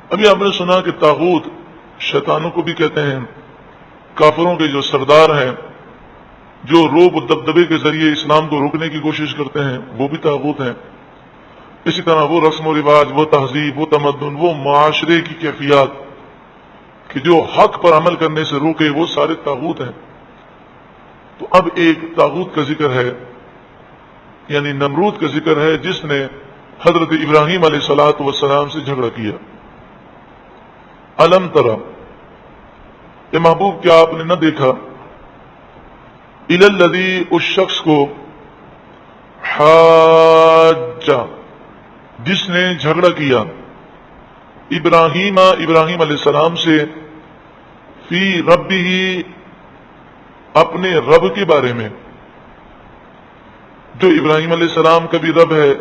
ابھی آپ نے سنا کہ طاغوت شیطانوں کو بھی کہتے ہیں، کافروں کے جو سردار ہیں، جو روب و دبدبے کے ذریعے اسلام کو روکنے کی کوشش کرتے ہیں، وہ بھی طاغوت ہیں۔ اسی طرح وہ رسم و رواج، وہ تہذیب، وہ تمدن، وہ معاشرے کی کیفیات کہ جو حق پر عمل کرنے سے روکے، وہ سارے طاغوت ہیں۔ تو اب ایک طاغوت کا ذکر ہے، یعنی نمرود کا ذکر ہے، جس نے حضرت ابراہیم علیہ الصلوۃ والسلام سے جھگڑا کیا۔ الم ترى، اے محبوب کیا آپ نے نہ دیکھا، الی الذی، اس شخص کو، حاج، جس نے جھگڑا کیا، ابراہیم علیہ السلام سے، فی ربہ، اپنے رب کے بارے میں۔ جو ابراہیم علیہ السلام کا بھی رب ہے،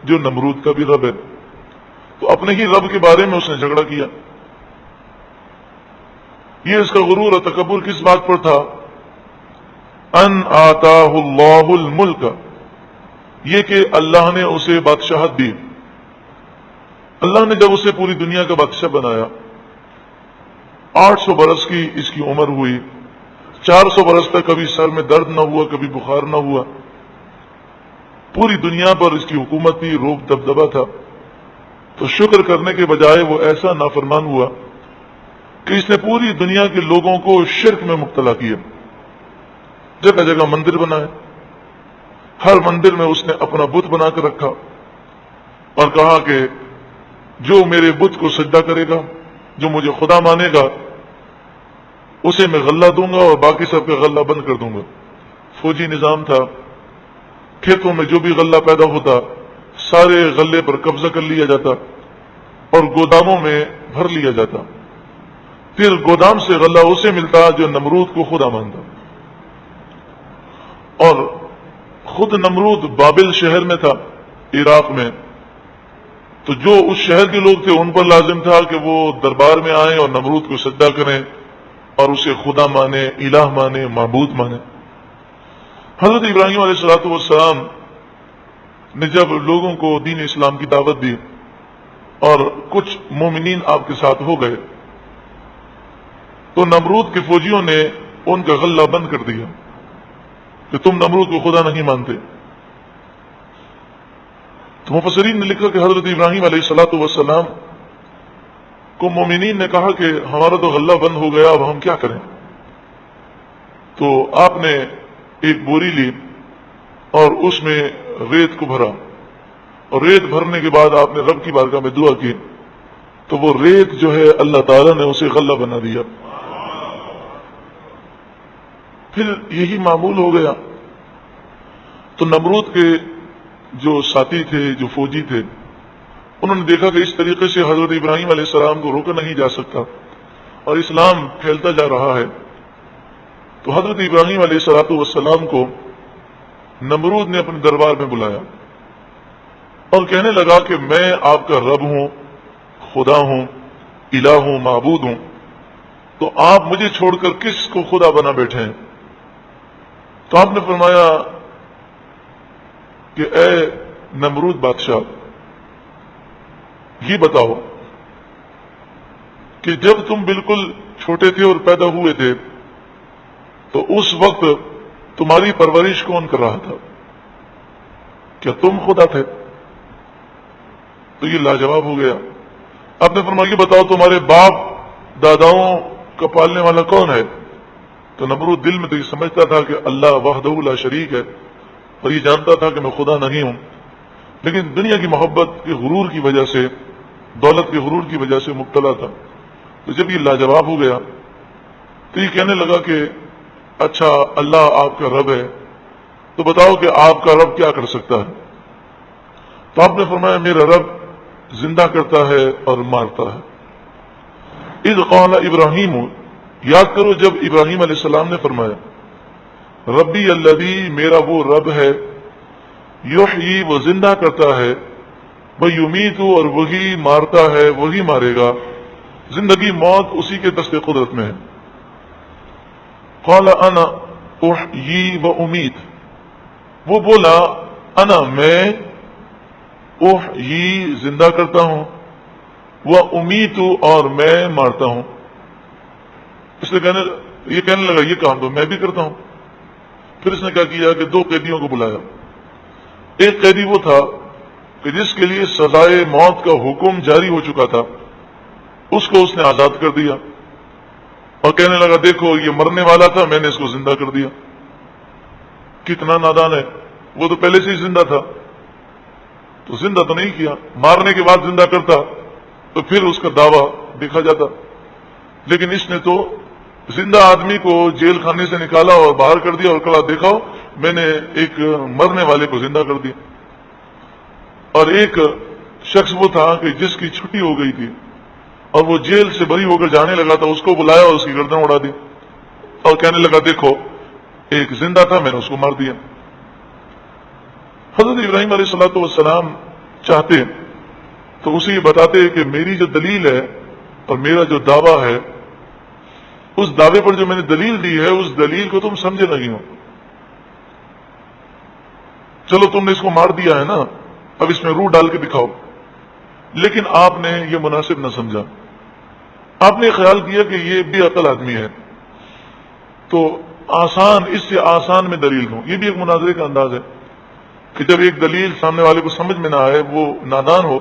جو نمرود کا بھی رب ہے، تو اپنے ہی رب کے بارے میں اس نے جھگڑا کیا۔ یہ اس کا غرور اور تکبر کس بات پر تھا؟ ان آتاہ اللہ الملک، یہ کہ اللہ نے اسے بادشاہت دی۔ اللہ نے جب اسے پوری دنیا کا بادشاہ بنایا، 800 برس کی اس کی عمر ہوئی، 400 برس تک کبھی سر میں درد نہ ہوا، کبھی بخار نہ ہوا، پوری دنیا پر اس کی حکومت تھی، روب دبدبا تھا۔ تو شکر کرنے کے بجائے وہ ایسا نافرمان ہوا کہ اس نے پوری دنیا کے لوگوں کو شرک میں مبتلا کیا، جگہ جگہ مندر بنائے، ہر مندر میں اس نے اپنا بت بنا کر رکھا اور کہا کہ جو میرے بت کو سجدہ کرے گا، جو مجھے خدا مانے گا، اسے میں غلہ دوں گا اور باقی سب کا غلہ بند کر دوں گا۔ فوجی نظام تھا، کھیتوں میں جو بھی غلہ پیدا ہوتا سارے غلے پر قبضہ کر لیا جاتا اور گوداموں میں بھر لیا جاتا، پھر گودام سے غلہ اسے ملتا جو نمرود کو خدا مانتا۔ اور خود نمرود بابل شہر میں تھا، عراق میں، تو جو اس شہر کے لوگ تھے ان پر لازم تھا کہ وہ دربار میں آئیں اور نمرود کو سجدہ کریں اور اسے خدا مانے، الہ مانے، معبود مانے۔ حضرت ابراہیم علیہ الصلوۃ والسلام نے جب لوگوں کو دین اسلام کی دعوت دی اور کچھ مومنین آپ کے ساتھ ہو گئے، تو نمرود کے فوجیوں نے ان کا غلہ بند کر دیا کہ تم نمرود کو خدا نہیں مانتے۔ تو مفسرین نے لکھا کہ حضرت ابراہیم علیہ الصلوۃ والسلام کو مومنین نے کہا کہ ہمارا تو غلہ بند ہو گیا، اب ہم کیا کریں؟ تو آپ نے ایک بوری لی اور اس میں ریت کو بھرا، اور ریت بھرنے کے بعد آپ نے رب کی بارگاہ میں دعا کی، تو وہ ریت جو ہے اللہ تعالیٰ نے اسے غلہ بنا دیا۔ پھر یہی معمول ہو گیا۔ تو نمرود کے جو ساتھی تھے، جو فوجی تھے، انہوں نے دیکھا کہ اس طریقے سے حضرت ابراہیم علیہ السلام کو روکا نہیں جا سکتا اور اسلام پھیلتا جا رہا ہے۔ تو حضرت ابراہیم علیہ الصلوۃ والسلام کو نمرود نے اپنے دربار میں بلایا اور کہنے لگا کہ میں آپ کا رب ہوں، خدا ہوں، الہ ہوں، معبود ہوں، تو آپ مجھے چھوڑ کر کس کو خدا بنا بیٹھے ہیں؟ تو آپ نے فرمایا کہ اے نمرود بادشاہ، یہ بتاؤ کہ جب تم بالکل چھوٹے تھے اور پیدا ہوئے تھے تو اس وقت تمہاری پرورش کون کر رہا تھا؟ کیا تم خدا تھے؟ تو یہ لاجواب ہو گیا۔ آپ نے فرمایا یہ بتاؤ تمہارے باپ داداؤں کا پالنے والا کون ہے؟ تو نمرود دل میں تو یہ سمجھتا تھا کہ اللہ وحدہ لا شریک ہے، اور یہ جانتا تھا کہ میں خدا نہیں ہوں، لیکن دنیا کی محبت کے غرور کی وجہ سے، دولت کے غرور کی وجہ سے مبتلا تھا۔ تو جب یہ لاجواب ہو گیا تو یہ کہنے لگا کہ اچھا اللہ آپ کا رب ہے، تو بتاؤ کہ آپ کا رب کیا کر سکتا ہے؟ تو آپ نے فرمایا میرا رب زندہ کرتا ہے اور مارتا ہے۔ اذ قال ابراہیم، یاد کرو جب ابراہیم علیہ السلام نے فرمایا ربی الذی، میرا وہ رب ہے، یحیی، وہ زندہ کرتا ہے، ویمیت، اور وہی مارتا ہے، وہی مارے گا، زندگی موت اسی کے دست قدرت میں ہے۔ قال انا احیی و امیت، وہ بولا انا، میں، احیی، زندہ کرتا ہوں، وہ امیت اور میں مارتا ہوں. اس نے کہنے لگا یہ کام تو میں بھی کرتا ہوں. پھر اس نے کیا کیا کہ 2 قیدیوں کو بلایا. ایک قیدی وہ تھا کہ جس کے لیے سزائے موت کا حکم جاری ہو چکا تھا، اس کو اس نے آزاد کر دیا اور کہنے لگا دیکھو یہ مرنے والا تھا، میں نے اس کو زندہ کر دیا. کتنا نادان ہے، وہ تو پہلے سے ہی زندہ تھا، تو زندہ تو نہیں کیا، مارنے کے بعد زندہ کرتا تو پھر اس کا دعویٰ دیکھا جاتا. لیکن اس نے تو زندہ آدمی کو جیل خانے سے نکالا اور باہر کر دیا اور کہا دیکھو میں نے ایک مرنے والے کو زندہ کر دیا. اور ایک شخص وہ تھا کہ جس کی چھٹی ہو گئی تھی اور وہ جیل سے بری ہو کر جانے لگا تھا، اس کو بلایا اور اس کی گردن اڑا دی اور کہنے لگا دیکھو ایک زندہ تھا، میں نے اس کو مار دیا. حضرت ابراہیم علیہ الصلوۃ والسلام چاہتے تو اسے یہ بتاتے کہ میری جو دلیل ہے اور میرا جو دعویٰ ہے، اس دعوے پر جو میں نے دلیل دی ہے اس دلیل کو تم سمجھے نہیں ہو. چلو تم نے اس کو مار دیا ہے نا، اب اس میں روح ڈال کے دکھاؤ. لیکن آپ نے یہ مناسب نہ سمجھا. آپ نے خیال کیا کہ یہ بے عقل آدمی ہے تو آسان، اس سے آسان میں دلیل دوں. یہ بھی ایک مناظرے کا انداز ہے کہ جب ایک دلیل سامنے والے کو سمجھ میں نہ آئے، وہ نادان ہو،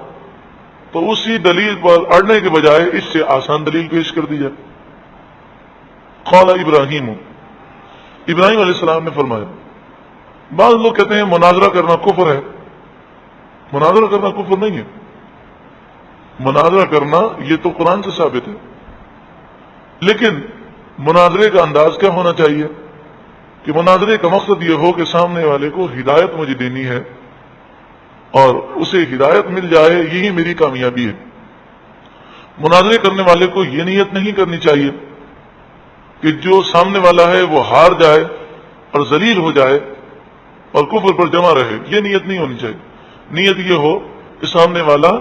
تو اسی دلیل پر اڑنے کے بجائے اس سے آسان دلیل پیش کر دی جائے. قال ابراہیم علیہ السلام نے فرمایا. بعض لوگ کہتے ہیں مناظرہ کرنا کفر ہے. مناظرہ کرنا کفر نہیں ہے. مناظرہ کرنا یہ تو قرآن سے ثابت ہے. لیکن مناظرے کا انداز کیا ہونا چاہیے کہ مناظرے کا مقصد یہ ہو کہ سامنے والے کو ہدایت مجھے دینی ہے اور اسے ہدایت مل جائے، یہی میری کامیابی ہے. مناظرے کرنے والے کو یہ نیت نہیں کرنی چاہیے کہ جو سامنے والا ہے وہ ہار جائے اور ذلیل ہو جائے اور کفر پر جمع رہے. یہ نیت نہیں ہونی چاہیے. نیت یہ ہو کہ سامنے والا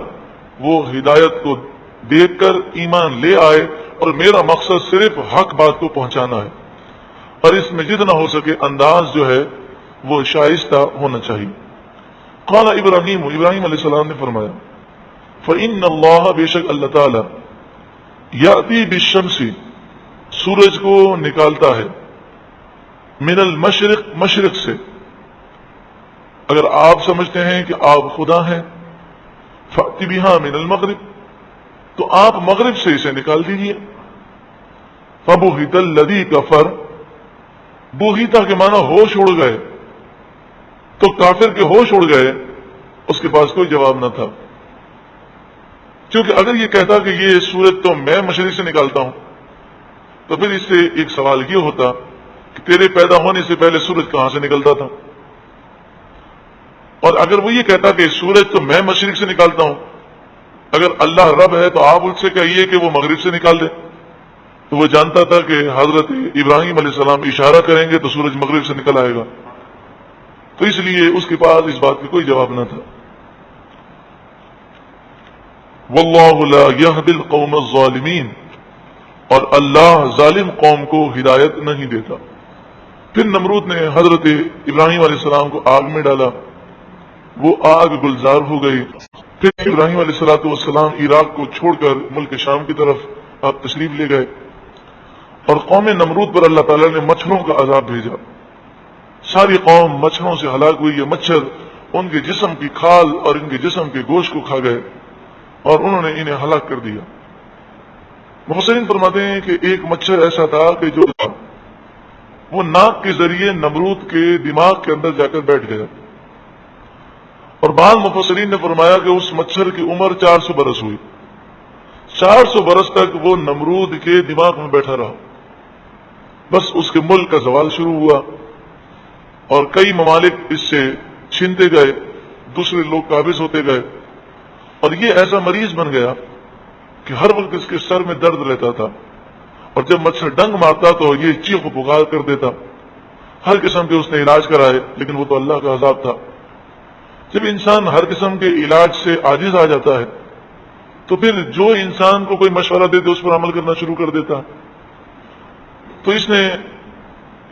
وہ ہدایت کو دیکھ کر ایمان لے آئے اور میرا مقصد صرف حق بات کو پہنچانا ہے، اور اس میں جتنا ہو سکے انداز جو ہے وہ شائستہ ہونا چاہیے. قال ابراہیم علیہ السلام نے فرمایا فإن اللہ، بے شک اللہ تعالی، یأتی بالشمس، سورج کو نکالتا ہے، من المشرق، مشرق سے. اگر آپ سمجھتے ہیں کہ آپ خدا ہیں، فأتی بہا من المغرب، تو آپ مغرب سے اسے نکال دیجیے. فبہت الذی کفر، بوہیتا کے معنی ہوش اڑ گئے، تو کافر کے ہوش اڑ گئے، اس کے پاس کوئی جواب نہ تھا. کیونکہ اگر یہ کہتا کہ یہ سورج تو میں مشرق سے نکالتا ہوں، تو پھر اس سے ایک سوال یہ ہوتا کہ تیرے پیدا ہونے سے پہلے سورج کہاں سے نکلتا تھا. اور اگر وہ یہ کہتا کہ سورج تو میں مشرق سے نکالتا ہوں، اگر اللہ رب ہے تو آپ اس سے کہیے کہ وہ مغرب سے نکال دے. تو وہ جانتا تھا کہ حضرت ابراہیم علیہ السلام اشارہ کریں گے تو سورج مغرب سے نکل آئے گا، تو اس لیے اس کے پاس اس بات کا کوئی جواب نہ تھا. واللہ لا یہدی القوم الظالمین، اور اللہ ظالم قوم کو ہدایت نہیں دیتا. پھر نمرود نے حضرت ابراہیم علیہ السلام کو آگ میں ڈالا، وہ آگ گلزار ہو گئی. پھر ابراہیم علیہ السلام عراق کو چھوڑ کر ملک شام کی طرف آپ تشریف لے گئے، اور قوم نمرود پر اللہ تعالیٰ نے مچھروں کا عذاب بھیجا. ساری قوم مچھروں سے ہلاک ہوئی. یہ مچھر ان کے جسم کی کھال اور ان کے جسم کے گوشت کو کھا گئے اور انہوں نے انہیں ہلاک کر دیا. مفسرین فرماتے ہیں کہ ایک مچھر ایسا تھا کہ جو وہ ناک کے ذریعے نمرود کے دماغ کے اندر جا کر بیٹھ گیا، اور بعض مفسرین نے فرمایا کہ اس مچھر کی عمر 400 برس ہوئی. 400 برس تک وہ نمرود کے دماغ میں بیٹھا رہا. بس اس کے ملک کا زوال شروع ہوا اور کئی ممالک اس سے چھینتے گئے، دوسرے لوگ قابض ہوتے گئے، اور یہ ایسا مریض بن گیا کہ ہر وقت اس کے سر میں درد رہتا تھا، اور جب مچھر ڈنگ مارتا تو یہ چیخ و پکار کر دیتا. ہر قسم کے اس نے علاج کرائے، لیکن وہ تو اللہ کا عذاب تھا. جب انسان ہر قسم کے علاج سے عاجز آ جاتا ہے تو پھر جو انسان کو کوئی مشورہ دیتے اس پر عمل کرنا شروع کر دیتا. تو اس نے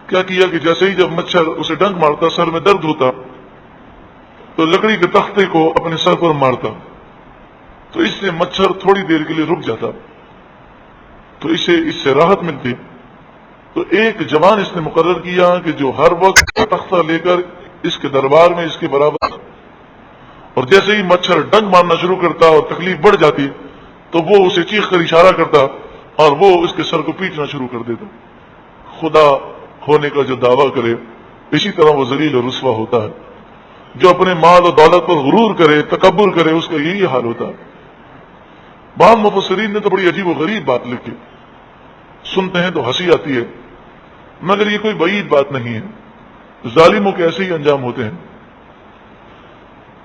کیا کیا کہ جیسے ہی جب مچھر اسے ڈنک مارتا، سر میں درد ہوتا، تو لکڑی کے تختے کو اپنے سر پر مارتا تو اس سے مچھر تھوڑی دیر کے لیے رک جاتا، تو اس سے راحت ملتی۔ تو ایک جوان اس نے مقرر کیا کہ جو ہر وقت تختہ لے کر اس کے دربار میں اس کے برابر، اور جیسے ہی مچھر ڈنگ مارنا شروع کرتا اور تکلیف بڑھ جاتی تو وہ اسے چیخ کر اشارہ کرتا اور وہ اس کے سر کو پیٹنا شروع کر دیتا۔ خدا ہونے کا جو دعویٰ کرے اسی طرح وہ ذلیل اور رسوا ہوتا ہے۔ جو اپنے مال و دولت پر غرور کرے، تکبر کرے، اس کا یہی حال ہوتا ہے۔ بعض مفسرین نے تو بڑی عجیب و غریب بات لکھی، سنتے ہیں تو ہنسی آتی ہے، مگر یہ کوئی بعید بات نہیں ہے، ظالموں کے ایسے ہی انجام ہوتے ہیں۔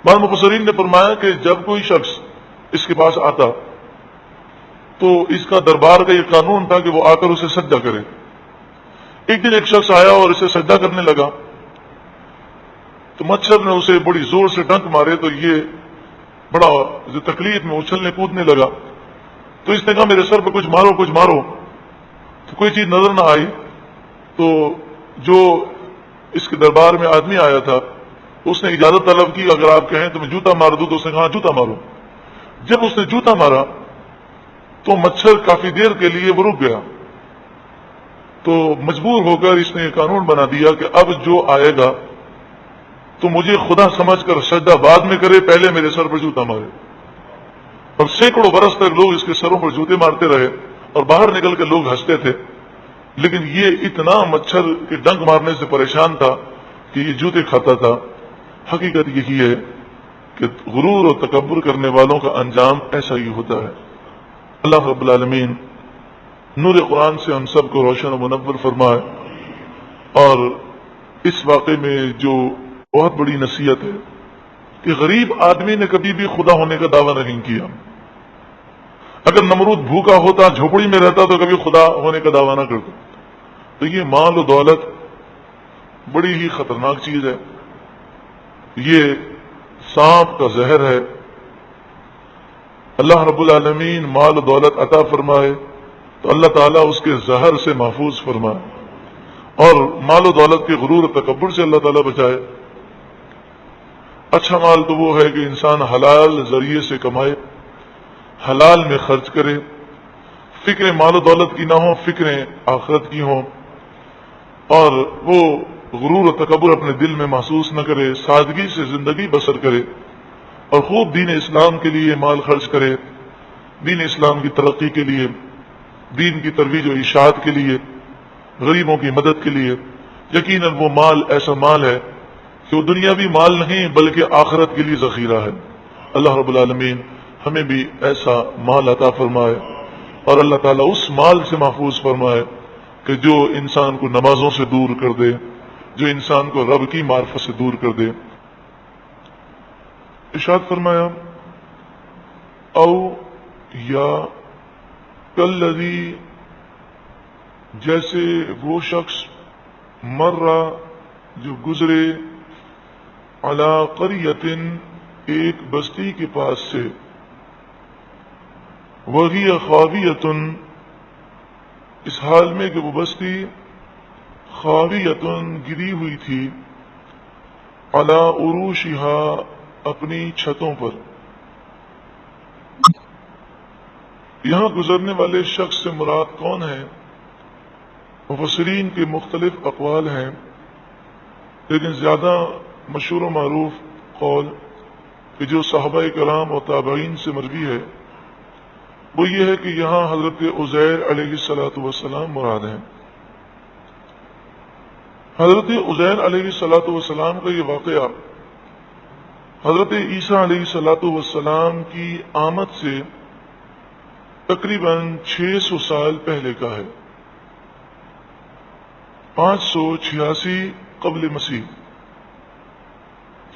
بعض مفسرین نے فرمایا کہ جب کوئی شخص اس کے پاس آتا تو اس کا دربار کا یہ قانون تھا کہ وہ آ کر اسے سجدہ کرے۔ ایک دن ایک شخص آیا اور اسے سجدہ کرنے لگا تو مچھر نے اسے بڑی زور سے ڈنک مارے تو یہ بڑا تکلیف میں اچھلنے کودنے لگا۔ تو اس نے کہا میرے سر پہ کچھ مارو کچھ مارو، تو کوئی چیز نظر نہ آئی۔ تو جو اس کے دربار میں آدمی آیا تھا اس نے اجازت طلب کی، اگر آپ کہیں تو میں جوتا مار دوں، تو اس نے کہا جوتا مارو۔ جب اس نے جوتا مارا تو مچھر کافی دیر کے لیے وہ رک گیا، تو مجبور ہو کر اس نے یہ قانون بنا دیا کہ اب جو آئے گا تو مجھے خدا سمجھ کر سجدہ بعد میں کرے، پہلے میرے سر پر جوتا مارے۔ اور سینکڑوں برس تک لوگ اس کے سروں پر جوتے مارتے رہے اور باہر نکل کے لوگ ہنستے تھے، لیکن یہ اتنا مچھر کے ڈنک مارنے سے پریشان تھا کہ یہ جوتے کھاتا تھا۔ حقیقت یہی ہے کہ غرور اور تکبر کرنے والوں کا انجام ایسا ہی ہوتا ہے۔ اللہ رب العالمین نور قرآن سے ہم سب کو روشن و منور فرمائے، اور اس واقعے میں جو بہت بڑی نصیحت ہے کہ غریب آدمی نے کبھی بھی خدا ہونے کا دعویٰ نہیں کیا۔ اگر نمرود بھوکا ہوتا، جھوپڑی میں رہتا، تو کبھی خدا ہونے کا دعویٰ نہ کرتا۔ تو یہ مال و دولت بڑی ہی خطرناک چیز ہے، یہ سانپ کا زہر ہے۔ اللہ رب العالمین مال و دولت عطا فرمائے تو اللہ تعالیٰ اس کے زہر سے محفوظ فرمائے، اور مال و دولت کے غرور و تکبر سے اللہ تعالیٰ بچائے۔ اچھا مال تو وہ ہے کہ انسان حلال ذریعے سے کمائے، حلال میں خرچ کرے، فکر مال و دولت کی نہ ہو، فکر آخرت کی ہوں، اور وہ غرور و تکبر اپنے دل میں محسوس نہ کرے، سادگی سے زندگی بسر کرے، اور خوب دین اسلام کے لیے مال خرچ کرے، دین اسلام کی ترقی کے لیے، دین کی ترویج و اشاعت کے لیے، غریبوں کی مدد کے لیے۔ یقیناً وہ مال ایسا مال ہے کہ وہ دنیاوی مال نہیں بلکہ آخرت کے لیے ذخیرہ ہے۔ اللہ رب العالمین ہمیں بھی ایسا مال عطا فرمائے، اور اللہ تعالیٰ اس مال سے محفوظ فرمائے کہ جو انسان کو نمازوں سے دور کر دے، جو انسان کو رب کی معرفت سے دور کر دے۔ ارشاد فرمایا او یا کالذی، جیسے وہ شخص مرہ جو گزرے علی قریۃ، ایک بستی کے پاس سے، وہی خاویۃ، اس حال میں کہ وہ بستی خاویۃ گری ہوئی تھی، علی عروشہا، اپنی چھتوں پر۔ یہاں گزرنے والے شخص سے مراد کون ہے؟ مفسرین کے مختلف اقوال ہیں، لیکن زیادہ مشہور و معروف قول کہ جو صحابہ کرام اور تابعین سے مروی ہے وہ یہ ہے کہ یہاں حضرت عزیر علیہ الصلاۃ والسلام مراد ہیں۔ حضرت عزیر علیہ الصلاۃ والسلام کا یہ واقعہ حضرت عیسیٰ علیہ الصلاۃ والسلام کی آمد سے تقریباً 600 سال پہلے کا ہے، 586 قبل مسیح،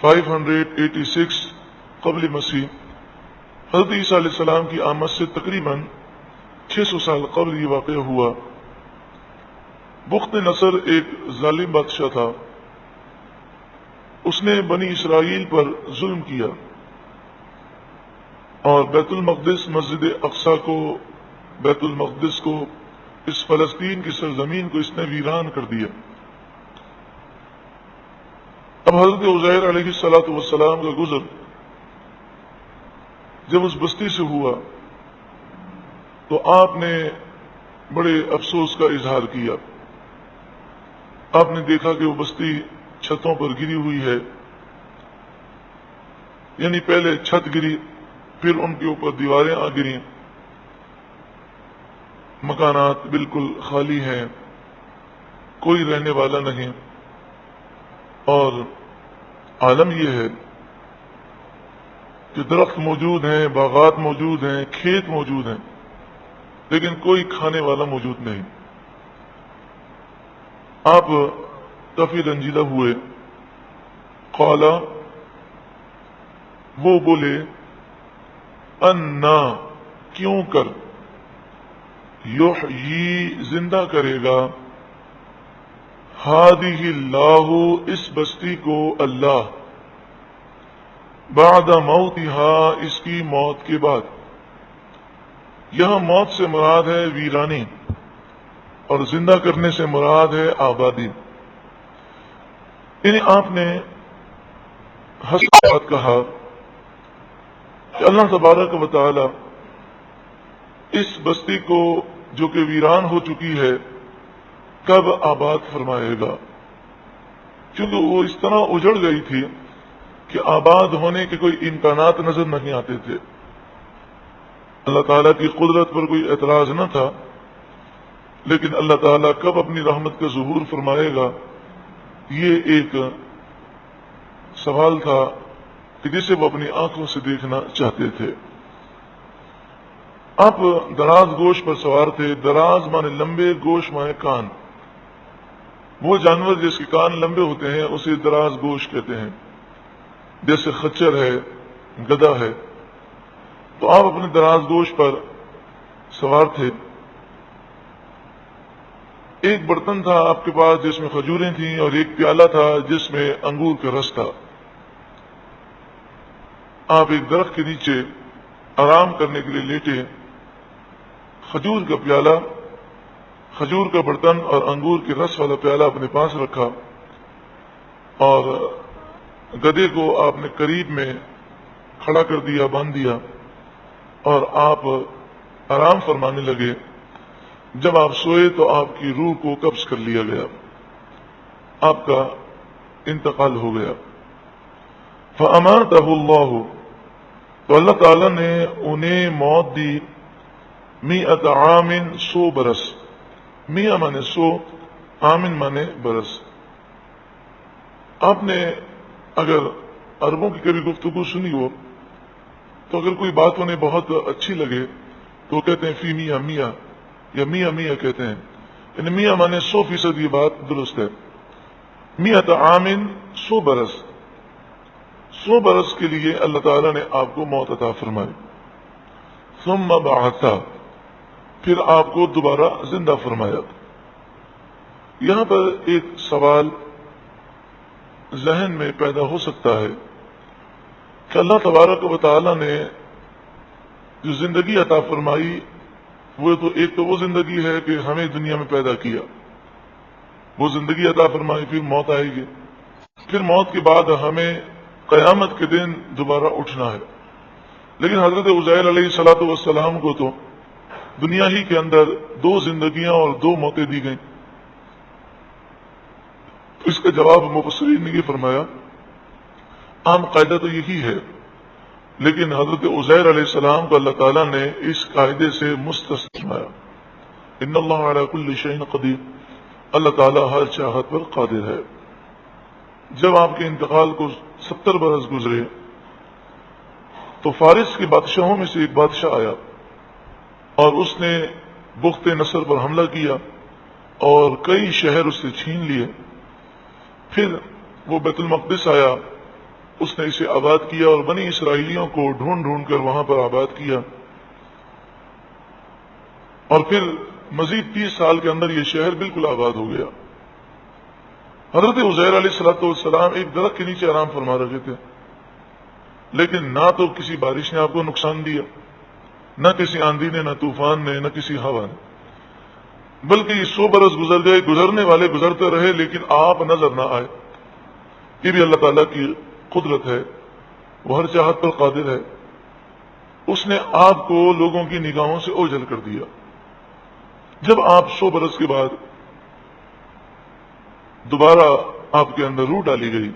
586 قبل مسیح۔ حضرت عیسیٰ علیہ السلام کی آمد سے تقریباً 600 سال قبل یہ واقعہ ہوا۔ بخت نصر ایک ظالم بادشاہ تھا، اس نے بنی اسرائیل پر ظلم کیا اور بیت المقدس، مسجد اقصی کو، بیت المقدس کو، اس فلسطین کی سرزمین کو اس نے ویران کر دیا۔ اب حضرت عزیر علیہ الصلاۃ والسلام کا گزر جب اس بستی سے ہوا تو آپ نے بڑے افسوس کا اظہار کیا. آپ نے دیکھا کہ وہ بستی چھتوں پر گری ہوئی ہے، یعنی پہلے چھت گری، پھر ان کے اوپر دیواریں آ گریں، مکانات بالکل خالی ہیں، کوئی رہنے والا نہیں. اور عالم یہ ہے کہ درخت موجود ہیں، باغات موجود ہیں، کھیت موجود ہیں، لیکن کوئی کھانے والا موجود نہیں. آپ کافی رنجیدہ ہوئے. قال، وہ بولے، انا، کیوں کر، یحیی، زندہ کرے گا، ہادہ اللہ، اس بستی کو اللہ، بعد موتہا، اس کی موت کے بعد. یہاں موت سے مراد ہے ویرانی، اور زندہ کرنے سے مراد ہے آبادی. یعنی آپ نے حسنات کہا کہ اللہ تبارک و تعالی اس بستی کو جو کہ ویران ہو چکی ہے کب آباد فرمائے گا، کیونکہ وہ اس طرح اجڑ گئی تھی کہ آباد ہونے کے کوئی امکانات نظر نہیں آتے تھے. اللہ تعالیٰ کی قدرت پر کوئی اعتراض نہ تھا، لیکن اللہ تعالیٰ کب اپنی رحمت کا ظہور فرمائے گا یہ ایک سوال تھا کہ جسے وہ اپنی آنکھوں سے دیکھنا چاہتے تھے. آپ دراز گوش پر سوار تھے. دراز مانے لمبے، گوش مانے کان. وہ جانور جس کے کان لمبے ہوتے ہیں اسے دراز گوش کہتے ہیں، جیسے خچر ہے، گدھا ہے. تو آپ اپنے دراز گوش پر سوار تھے. ایک برتن تھا آپ کے پاس جس میں کھجوریں تھیں، اور ایک پیالہ تھا جس میں انگور کا رس تھا. آپ ایک درخت کے نیچے آرام کرنے کے لیے لیٹے، کھجور کا پیالہ، کھجور کا برتن اور انگور کے رس والا پیالہ اپنے پاس رکھا، اور گدھے کو آپ نے قریب میں کھڑا کر دیا، باندھ دیا، اور آپ آرام فرمانے لگے. جب آپ سوئے تو آپ کی روح کو قبض کر لیا گیا، آپ کا انتقال ہو گیا. فَأَمَاتَهُ اللَّهُ، تو اللہ تعالیٰ نے انہیں موت دی. 100 عام، 100 برس. 100 مانے 100، عامن مانے برس. آپ نے اگر عربوں کی کبھی گفتگو سنی ہو تو اگر کوئی بات انہیں بہت اچھی لگے تو وہ کہتے ہیں فی میاں میاں، یا میاں میاں کہتے ہیں. یعنی میاں مانے 100% یہ بات درست ہے. 100 عامن، 100 برس. 100 برس کے لیے اللہ تعالیٰ نے آپ کو موت عطا فرمائی. ثم بعثا، پھر آپ کو دوبارہ زندہ فرمایا. یہاں پر ایک سوال ذہن میں پیدا ہو سکتا ہے کہ اللہ تبارک و تعالیٰ نے جو زندگی عطا فرمائی وہ تو ایک تو وہ زندگی ہے کہ ہمیں دنیا میں پیدا کیا، وہ زندگی عطا فرمائی، پھر موت آئے گی، پھر موت کے بعد ہمیں قیامت کے دن دوبارہ اٹھنا ہے. لیکن حضرت عزیر علیہ الصلوۃ والسلام کو تو دنیا ہی کے اندر 2 زندگیاں اور 2 موتیں دی گئیں. تو اس کا جواب مفسرین نے یہ فرمایا، عام قاعدہ تو یہی ہے، لیکن حضرت عزیر علیہ السلام کو اللہ تعالیٰ نے اس قاعدے سے مستثنی فرمایا. ان اللہ علی کل شیء قدیر، اللہ تعالیٰ ہر چاہت پر قادر ہے. جب آپ کے انتقال کو 70 برس گزرے تو فارس کے بادشاہوں میں سے ایک بادشاہ آیا اور اس نے بخت نصر پر حملہ کیا اور کئی شہر اس سے چھین لیے. پھر وہ بیت المقدس آیا، اس نے اسے آباد کیا اور بنی اسرائیلیوں کو ڈھونڈ ڈھونڈ کر وہاں پر آباد کیا، اور پھر مزید 30 سال کے اندر یہ شہر بالکل آباد ہو گیا. حضرت عزیر علیہ الصلوۃ والسلام ایک درخت کے نیچے آرام فرما رہے تھے، لیکن نہ تو کسی بارش نے آپ کو نقصان دیا، نہ کسی آندھی نے، نہ طوفان نے، نہ کسی ہوا نے، بلکہ یہ 100 برس گزر گئے، گزرنے والے گزرتے رہے، لیکن آپ نظر نہ آئے. یہ بھی اللہ تعالیٰ کی قدرت ہے، وہ ہر چاہت پر قادر ہے. اس نے آپ کو لوگوں کی نگاہوں سے اوجھل کر دیا۔ جب آپ 100 برس کے بعد دوبارہ آپ کے اندر روح ڈالی گئی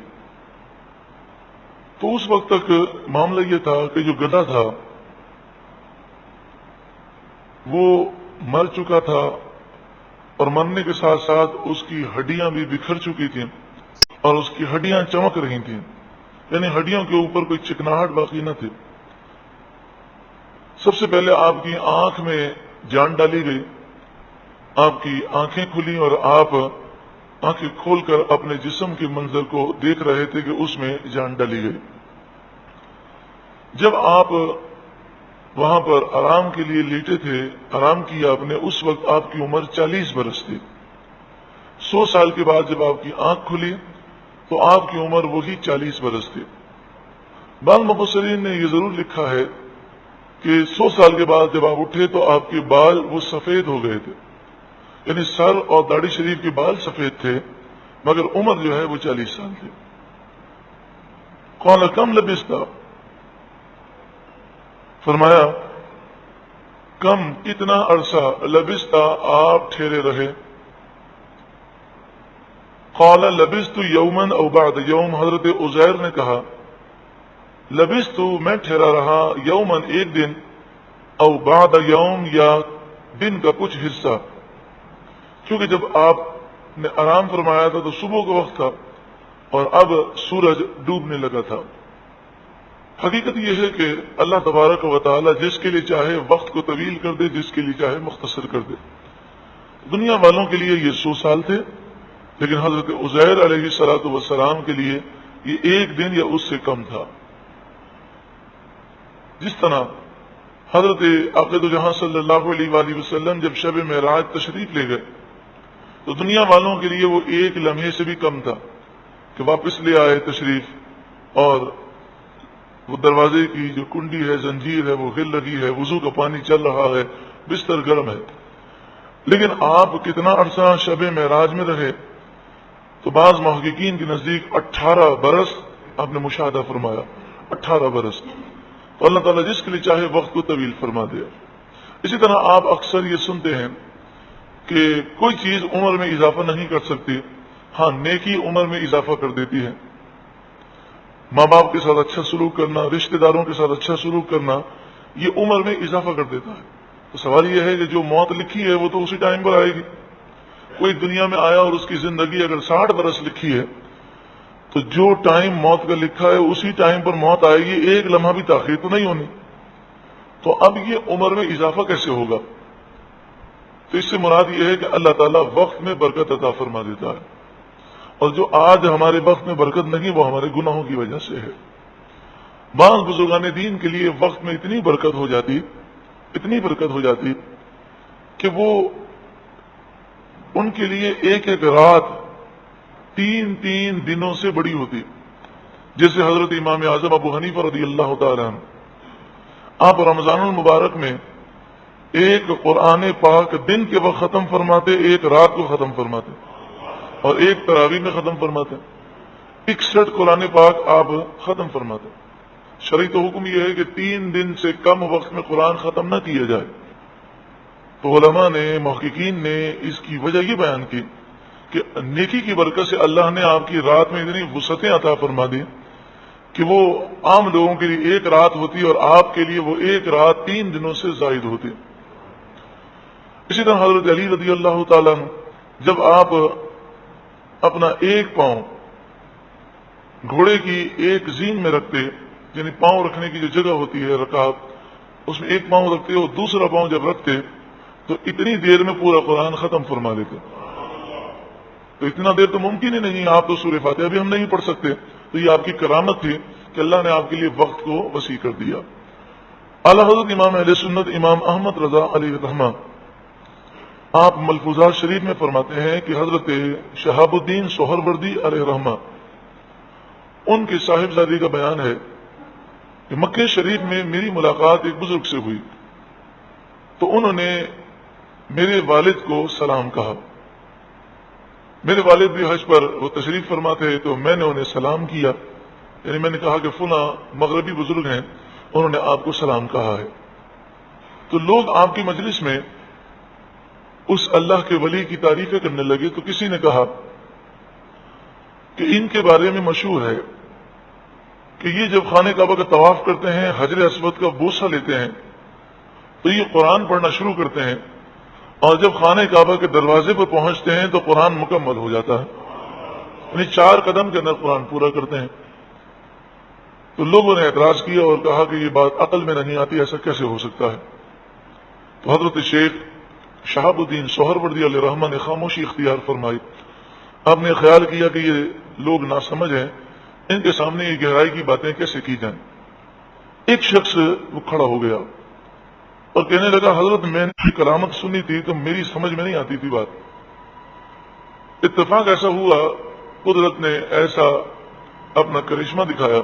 تو اس وقت تک معاملہ یہ تھا کہ جو گدھا تھا وہ مر چکا تھا، اور مرنے کے ساتھ ساتھ اس کی ہڈیاں بھی بکھر چکی تھیں اور اس کی ہڈیاں چمک رہی تھیں، یعنی ہڈیوں کے اوپر کوئی چکناہٹ باقی نہ تھی۔ سب سے پہلے آپ کی آنکھ میں جان ڈالی گئی، آپ کی آنکھیں کھلی اور آپ آنکھیں کھول کر اپنے جسم کے منظر کو دیکھ رہے تھے کہ اس میں جان ڈالی گئی۔ جب آپ وہاں پر آرام کے لیے لیٹے تھے، آرام کیا آپ نے، اس وقت آپ کی عمر 40 برس تھی۔ 100 سال کے بعد جب آپ کی آنکھ کھلی تو آپ کی عمر وہی 40 برس تھی۔ بعض مفسرین نے یہ ضرور لکھا ہے کہ 100 سال کے بعد جب آپ اٹھے تو آپ کے بال وہ سفید ہو گئے تھے، یعنی سر اور داڑھی شریف کے بال سفید تھے، مگر عمر جو ہے وہ 40 سال تھی۔ قال کم لبثت، فرمایا کم کتنا عرصہ، لبثت آپ ٹھہرے رہے۔ قال لبثت یوما او بعد یوم، حضرت عزیر نے کہا لبثت میں ٹھہرا رہا، یومن ایک دن، او بعد یوم یا دن کا کچھ حصہ، کیونکہ جب آپ نے آرام فرمایا تھا تو صبح کا وقت تھا اور اب سورج ڈوبنے لگا تھا۔ حقیقت یہ ہے کہ اللہ تبارک و تعالی جس کے لیے چاہے وقت کو طویل کر دے، جس کے لیے چاہے مختصر کر دے۔ دنیا والوں کے لیے یہ 100 سال تھے، لیکن حضرت عزیر علیہ الصلوۃ والسلام کے لیے یہ ایک دن یا اس سے کم تھا۔ جس طرح حضرت عاقبۃ جہاں صلی اللہ علیہ وآلہ وسلم جب شب معراج تشریف لے گئے تو دنیا والوں کے لیے وہ ایک لمحے سے بھی کم تھا کہ واپس لے آئے تشریف، اور وہ دروازے کی جو کنڈی ہے، زنجیر ہے، وہ ہل رہی ہے، وضو کا پانی چل رہا ہے، بستر گرم ہے۔ لیکن آپ کتنا عرصہ شب معراج میں رہے تو بعض محققین کے نزدیک 18 برس آپ نے مشاہدہ فرمایا، 18 برس۔ تو اللہ تعالیٰ جس کے لیے چاہے وقت کو طویل فرما دے۔ اسی طرح آپ اکثر یہ سنتے ہیں کہ کوئی چیز عمر میں اضافہ نہیں کر سکتی، ہاں نیکی عمر میں اضافہ کر دیتی ہے۔ ماں باپ کے ساتھ اچھا سلوک کرنا، رشتہ داروں کے ساتھ اچھا سلوک کرنا، یہ عمر میں اضافہ کر دیتا ہے۔ تو سوال یہ ہے کہ جو موت لکھی ہے وہ تو اسی ٹائم پر آئے گی۔ کوئی دنیا میں آیا اور اس کی زندگی اگر 60 برس لکھی ہے تو جو ٹائم موت کا لکھا ہے اسی ٹائم پر موت آئے گی، ایک لمحہ بھی تاخیر تو نہیں ہونی۔ تو اب یہ عمر میں اضافہ کیسے ہوگا؟ تو اس سے مراد یہ ہے کہ اللہ تعالیٰ وقت میں برکت عطا فرما دیتا ہے، اور جو آج ہمارے وقت میں برکت نہیں وہ ہمارے گناہوں کی وجہ سے ہے۔ بعض بزرگان دین کے لیے وقت میں اتنی برکت ہو جاتی کہ وہ ان کے لیے ایک ایک رات 3 دنوں سے بڑی ہوتی، جیسے حضرت امام اعظم ابو حنیفہ رضی اللہ تعالیٰ عنہ، آپ رمضان المبارک میں ایک قرآن پاک دن کے وقت ختم فرماتے، ایک رات کو ختم فرماتے، اور ایک تراویح میں ختم فرماتے، 61 قرآن پاک آپ ختم فرماتے۔ شرعی تو حکم یہ ہے کہ 3 دن سے کم وقت میں قرآن ختم نہ کیا جائے۔ تو علماء نے، محققین نے اس کی وجہ یہ بیان کی کہ نیکی کی برکت سے اللہ نے آپ کی رات میں اتنی وسعتیں عطا فرما دی کہ وہ عام لوگوں کے لیے ایک رات ہوتی اور آپ کے لیے وہ ایک رات 3 دنوں سے زائد ہوتی۔ اسی طرح حضرت علی رضی اللہ تعالیٰ عنہ جب آپ اپنا ایک پاؤں گھوڑے کی ایک زین میں رکھتے، یعنی پاؤں رکھنے کی جو جگہ ہوتی ہے رکاب، اس میں ایک پاؤں رکھتے اور دوسرا پاؤں جب رکھتے تو اتنی دیر میں پورا قرآن ختم فرما لیتے۔ تو اتنا دیر تو ممکن ہی نہیں، آپ تو سورہ فاتحہ بھی ہم نہیں پڑھ سکتے۔ تو یہ آپ کی کرامت تھی کہ اللہ نے آپ کے لیے وقت کو وسیع کر دیا۔ اعلیٰ حضرت امام اہل سنت امام احمد رضا علیہ الرحمہ، آپ ملفوظات شریف میں فرماتے ہیں کہ حضرت شہاب الدین سہروردی علیہ رحمہ، ان کے صاحبزادی کا بیان ہے کہ مکہ شریف میں میری ملاقات ایک بزرگ سے ہوئی تو انہوں نے میرے والد کو سلام کہا۔ میرے والد بھی حج پر وہ تشریف فرما تھے تو میں نے انہیں سلام کیا، یعنی میں نے کہا کہ فلاں مغربی بزرگ ہیں انہوں نے آپ کو سلام کہا ہے۔ تو لوگ آپ کی مجلس میں اس اللہ کے ولی کی تعریفیں کرنے لگے، تو کسی نے کہا کہ ان کے بارے میں مشہور ہے کہ یہ جب خانہ کعبہ کا طواف کرتے ہیں، حجر اسود کا بوسہ لیتے ہیں، تو یہ قرآن پڑھنا شروع کرتے ہیں، اور جب خانہ کعبہ کے دروازے پر پہنچتے ہیں تو قرآن مکمل ہو جاتا ہے، یعنی 4 قدم کے اندر قرآن پورا کرتے ہیں۔ تو لوگوں نے اعتراض کیا اور کہا کہ یہ بات عقل میں نہیں آتی، ایسا کیسے ہو سکتا ہے؟ تو حضرت شیخ شہاب الدین سہروردی علیہ رحمہ نے خاموشی اختیار فرمائی۔ آپ نے خیال کیا کہ یہ لوگ ناسمجھ ہیں، ان کے سامنے یہ گہرائی کی باتیں کیسے کی جائیں۔ ایک شخص وہ کھڑا ہو گیا اور کہنے لگا، حضرت میں نے کرامت سنی تھی تو میری سمجھ میں نہیں آتی تھی بات۔ اتفاق ایسا ہوا، قدرت نے ایسا اپنا کرشمہ دکھایا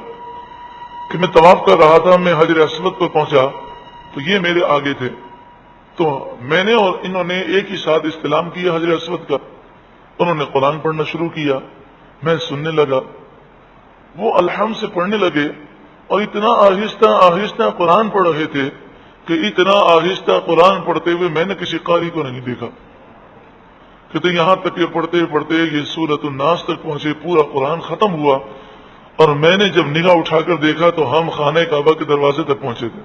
کہ میں طواف کر رہا تھا، میں حجر اسود پر پہنچا تو یہ میرے آگے تھے، تو میں نے اور انہوں نے ایک ہی ساتھ استلام کیا حجر اسود کا۔ انہوں نے قرآن پڑھنا شروع کیا، میں سننے لگا، وہ الحمد سے پڑھنے لگے اور اتنا آہستہ آہستہ قرآن پڑھ رہے تھے کہ اتنا آہستہ قرآن پڑھتے ہوئے میں نے کسی قاری کو نہیں دیکھا۔ کہتے یہاں تک کہ پڑھتے پڑھتے یہ سورۃ الناس تک پہنچے، پورا قرآن ختم ہوا، اور میں نے جب نگاہ اٹھا کر دیکھا تو ہم خانہ کعبہ کے دروازے تک پہنچے تھے۔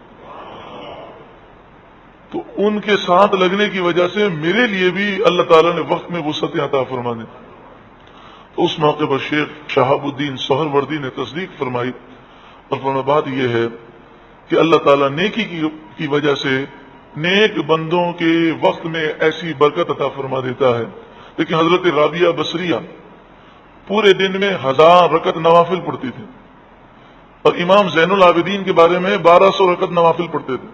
تو ان کے ساتھ لگنے کی وجہ سے میرے لیے بھی اللہ تعالیٰ نے وقت میں وسعت عطا فرما دی۔ تو اس موقع پر شیخ شہاب الدین سہروردی نے تصدیق فرمائی اور فرمایا بات یہ ہے کہ اللہ تعالیٰ نیکی کی وجہ سے نیک بندوں کے وقت میں ایسی برکت عطا فرما دیتا ہے۔ لیکن حضرت رابعہ بصریہ پورے دن میں 1000 رکعت نوافل پڑھتی تھی، اور امام زین العابدین کے بارے میں 1200 رکعت نوافل پڑھتے تھے۔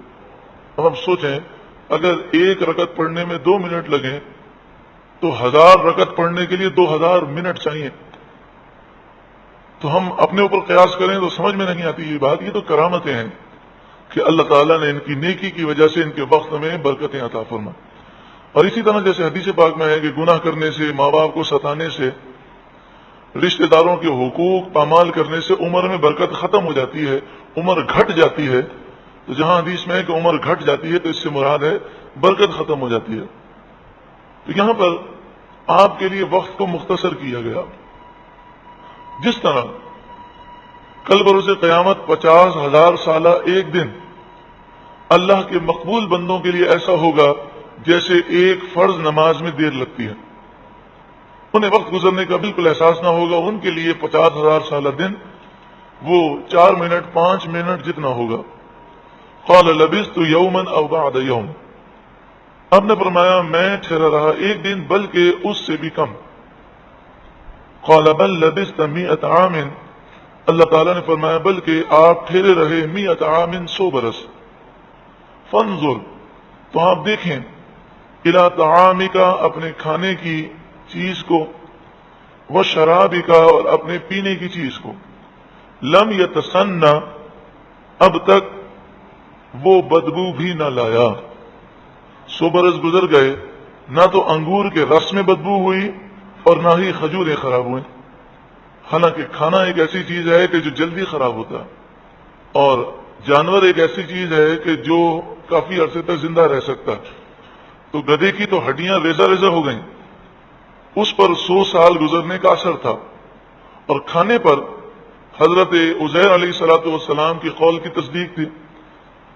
اب ہم سوچیں، اگر ایک رکعت پڑھنے میں 2 منٹ لگیں تو 1000 رکعت پڑھنے کے لیے 2000 منٹ چاہیے۔ تو ہم اپنے اوپر قیاس کریں تو سمجھ میں نہیں آتی یہ بات۔ یہ تو کرامتیں ہیں کہ اللہ تعالیٰ نے ان کی نیکی کی وجہ سے ان کے وقت میں برکتیں عطا فرما۔ اور اسی طرح جیسے حدیث پاک میں ہے کہ گناہ کرنے سے، ماں باپ کو ستانے سے، رشتہ داروں کے حقوق پامال کرنے سے عمر میں برکت ختم ہو جاتی ہے، عمر گھٹ جاتی ہے۔ تو جہاں حدیث میں ہے کہ عمر گھٹ جاتی ہے تو اس سے مراد ہے برکت ختم ہو جاتی ہے۔ تو یہاں پر آپ کے لیے وقت کو مختصر کیا گیا۔ جس طرح کل بروز قیامت 50,000 سالہ ایک دن اللہ کے مقبول بندوں کے لیے ایسا ہوگا جیسے ایک فرض نماز میں دیر لگتی ہے، انہیں وقت گزرنے کا بالکل احساس نہ ہوگا۔ ان کے لیے 50,000 سالہ دن وہ 4 منٹ 5 منٹ جتنا ہوگا۔ قال لبثت یوما او بعد یوم، آپ نے فرمایا میں ٹھہرا رہا ایک دن بلکہ اس سے بھی کم۔ قال بل لبثت 100 عام، اللہ تعالیٰ نے فرمایا بلکہ آپ ٹھہرے رہے 100 عام 100 برس۔ فانظر، تو آپ دیکھیں، الی طعامک، اپنے کھانے کی چیز کو، وشرابک، اور اپنے پینے کی چیز کو، لم یتسنى، اب تک وہ بدبو بھی نہ لایا۔ 100 برس گزر گئے، نہ تو انگور کے رس میں بدبو ہوئی اور نہ ہی کھجوریں خراب ہوئیں۔ حالانکہ کھانا ایک ایسی چیز ہے کہ جو جلدی خراب ہوتا ہے، اور جانور ایک ایسی چیز ہے کہ جو کافی عرصے تک زندہ رہ سکتا ہے۔ تو گدھے کی تو ہڈیاں ریزہ ریزہ ہو گئیں، اس پر 100 سال گزرنے کا اثر تھا۔ اور کھانے پر حضرت عزیر علیہ السلام کی قول کی تصدیق تھی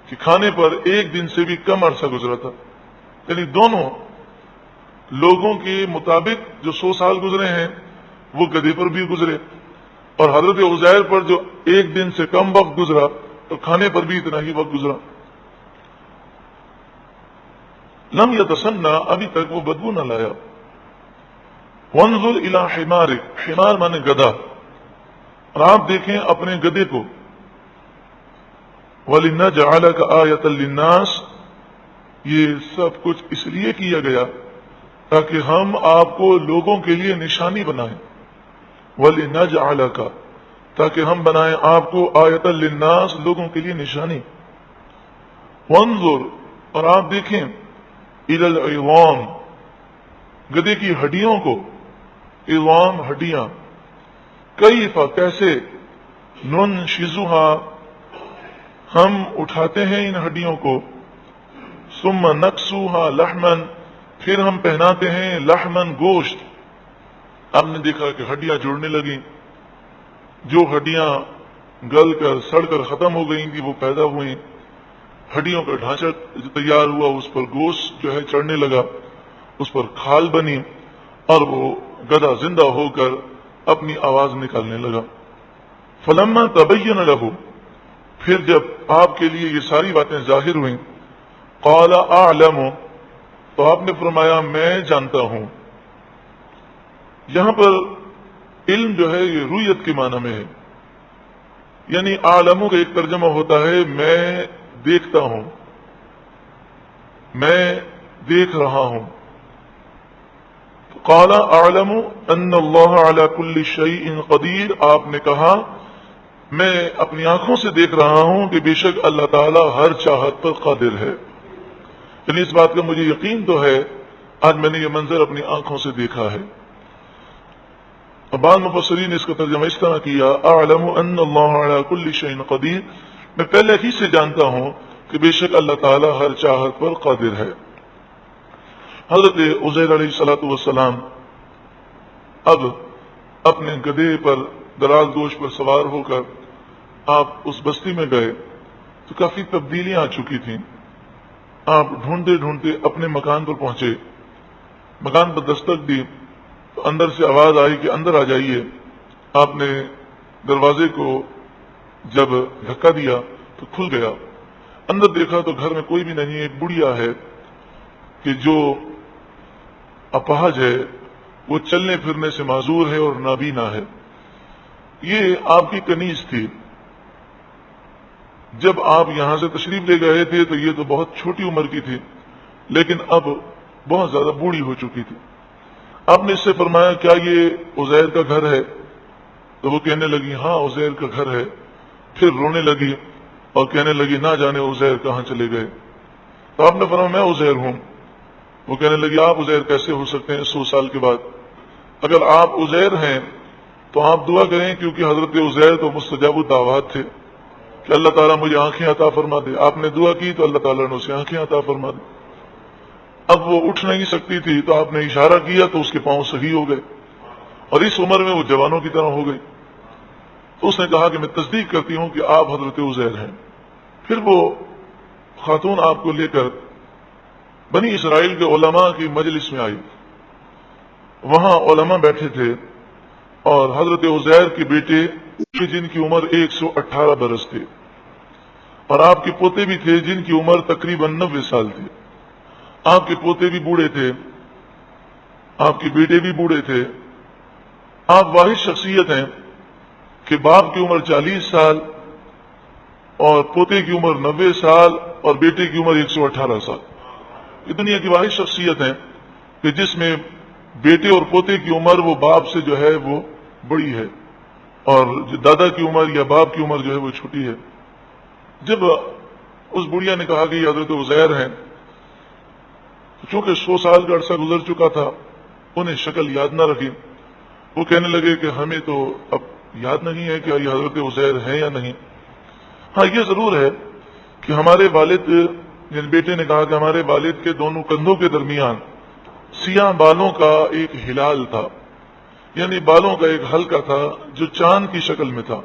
کہ کھانے پر 1 دن سے بھی کم عرصہ گزرا تھا۔ یعنی دونوں لوگوں کے مطابق جو 100 سال گزرے ہیں وہ گدھے پر بھی گزرے، اور حضرت عزیر پر جو 1 دن سے کم وقت گزرا تو کھانے پر بھی اتنا ہی وقت گزرا۔ لم یتسنى، ابھی تک وہ بدبو نہ لایا۔ وانظر الی حمارک، حمار مانے گدھا، اور آپ دیکھیں اپنے گدھے کو۔ وَلِنَجْعَلَكَ آیَةً لِلنَّاسِ، یہ سب کچھ اس لیے کیا گیا تاکہ ہم آپ کو لوگوں کے لیے نشانی بنائیں۔ وَلِنَجْعَلَكَ، تاکہ ہم بنائیں آپ کو آیَةً لِلنَّاسِ، لوگوں کے لیے نشانی۔ وانظر، اور آپ دیکھیں اِلَى الْعِظَامِ، گدھے کی ہڈیوں کو، عظام ہڈیاں، کیف، کیسے، ننشزها، ہم اٹھاتے ہیں ان ہڈیوں کو، ثم نکسوہا لحمن، پھر ہم پہناتے ہیں لحمن گوشت۔ آپ نے دیکھا کہ ہڈیاں جڑنے لگیں، جو ہڈیاں گل کر سڑ کر ختم ہو گئی تھی وہ پیدا ہوئیں، ہڈیوں کا ڈھانچہ تیار ہوا، اس پر گوشت جو ہے چڑھنے لگا، اس پر کھال بنی، اور وہ گدھا زندہ ہو کر اپنی آواز نکالنے لگا۔ فلما تبین لہ، پھر جب آپ کے لیے یہ ساری باتیں ظاہر ہوئیں، قال اعلم، تو آپ نے فرمایا میں جانتا ہوں۔ یہاں پر علم جو ہے یہ رویت کے معنی میں ہے، یعنی عالموں کا ایک ترجمہ ہوتا ہے میں دیکھتا ہوں، میں دیکھ رہا ہوں۔ قال اعلم ان اللہ علی کل شیء قدیر، آپ نے کہا میں اپنی آنکھوں سے دیکھ رہا ہوں کہ بے شک اللہ تعالی ہر چاہت پر قادر ہے، یعنی اس بات کا مجھے یقین تو ہے، آج میں نے یہ منظر اپنی آنکھوں سے دیکھا ہے۔ بعض مفسرین نے اس کا ترجمہ اس طرح کیا، اعلم ان اللہ علی کل شیء قدیر، میں پہلے ہی سے جانتا ہوں کہ بے شک اللہ تعالی ہر چاہت پر قادر ہے۔ حضرت عزیر علیہ الصلوۃ والسلام اب اپنے گدھے پر دراز گوش پر سوار ہو کر آپ اس بستی میں گئے تو کافی تبدیلیاں آ چکی تھیں۔ آپ ڈھونڈتے ڈھونڈتے اپنے مکان پر پہنچے، مکان پر دستک دی تو اندر سے آواز آئی کہ اندر آ جائیے۔ آپ نے دروازے کو جب دھکا دیا تو کھل گیا، اندر دیکھا تو گھر میں کوئی بھی نہیں، ایک بڑھیا ہے کہ جو اپاہج ہے، وہ چلنے پھرنے سے معذور ہے اور نابینا ہے۔ یہ آپ کی کنیز تھی، جب آپ یہاں سے تشریف لے گئے تھے تو یہ تو بہت چھوٹی عمر کی تھی، لیکن اب بہت زیادہ بوڑھی ہو چکی تھی۔ آپ نے اس سے فرمایا کیا یہ عزیر کا گھر ہے؟ تو وہ کہنے لگی ہاں عزیر کا گھر ہے۔ پھر رونے لگی اور کہنے لگی نہ جانے عزیر کہاں چلے گئے۔ تو آپ نے فرمایا میں عزیر ہوں۔ وہ کہنے لگی آپ عزیر کیسے ہو سکتے ہیں 100 سال کے بعد؟ اگر آپ عزیر ہیں تو آپ دعا کریں، کیونکہ حضرت عزیر تو مستجاب الدعوات تھے کہ اللہ تعالیٰ مجھے آنکھیں عطا فرما دے۔ آپ نے دعا کی تو اللہ تعالیٰ نے اسے آنکھیں عطا فرما دی۔ اب وہ اٹھ نہیں سکتی تھی تو آپ نے اشارہ کیا تو اس کے پاؤں صحیح ہو گئے، اور اس عمر میں وہ جوانوں کی طرح ہو گئی۔ تو اس نے کہا کہ میں تصدیق کرتی ہوں کہ آپ حضرت عزیر ہیں۔ پھر وہ خاتون آپ کو لے کر بنی اسرائیل کے علماء کی مجلس میں آئی۔ وہاں علماء بیٹھے تھے اور حضرت عزیر کے بیٹے جن کی عمر 118 برس تھے، اور آپ کے پوتے بھی تھے جن کی عمر تقریباً 90 سال تھی۔ آپ کے پوتے بھی بوڑھے تھے، آپ کے بیٹے بھی بوڑھے تھے۔ آپ واحد شخصیت ہیں کہ باپ کی عمر 40 سال اور پوتے کی عمر 90 سال اور بیٹے کی عمر 118 سال۔ یہ دنیا کی واحد شخصیت ہے کہ جس میں بیٹے اور پوتے کی عمر وہ باپ سے جو ہے وہ بڑی ہے، اور دادا کی عمر یا باپ کی عمر جو ہے وہ چھوٹی ہے۔ جب اس بڑھیا نے کہا کہ یہ حضرت عزیر ہیں، چونکہ 100 سال کا عرصہ گزر چکا تھا، انہیں شکل یاد نہ رکھی۔ وہ کہنے لگے کہ ہمیں تو اب یاد نہیں ہے کہ یہ حضرت عزیر ہیں یا نہیں۔ ہاں یہ ضرور ہے کہ ہمارے والد، یعنی بیٹے نے کہا کہ ہمارے والد کے دونوں کندھوں کے درمیان سیاہ بالوں کا ایک ہلال تھا، یعنی بالوں کا ایک حلقہ تھا جو چاند کی شکل میں تھا۔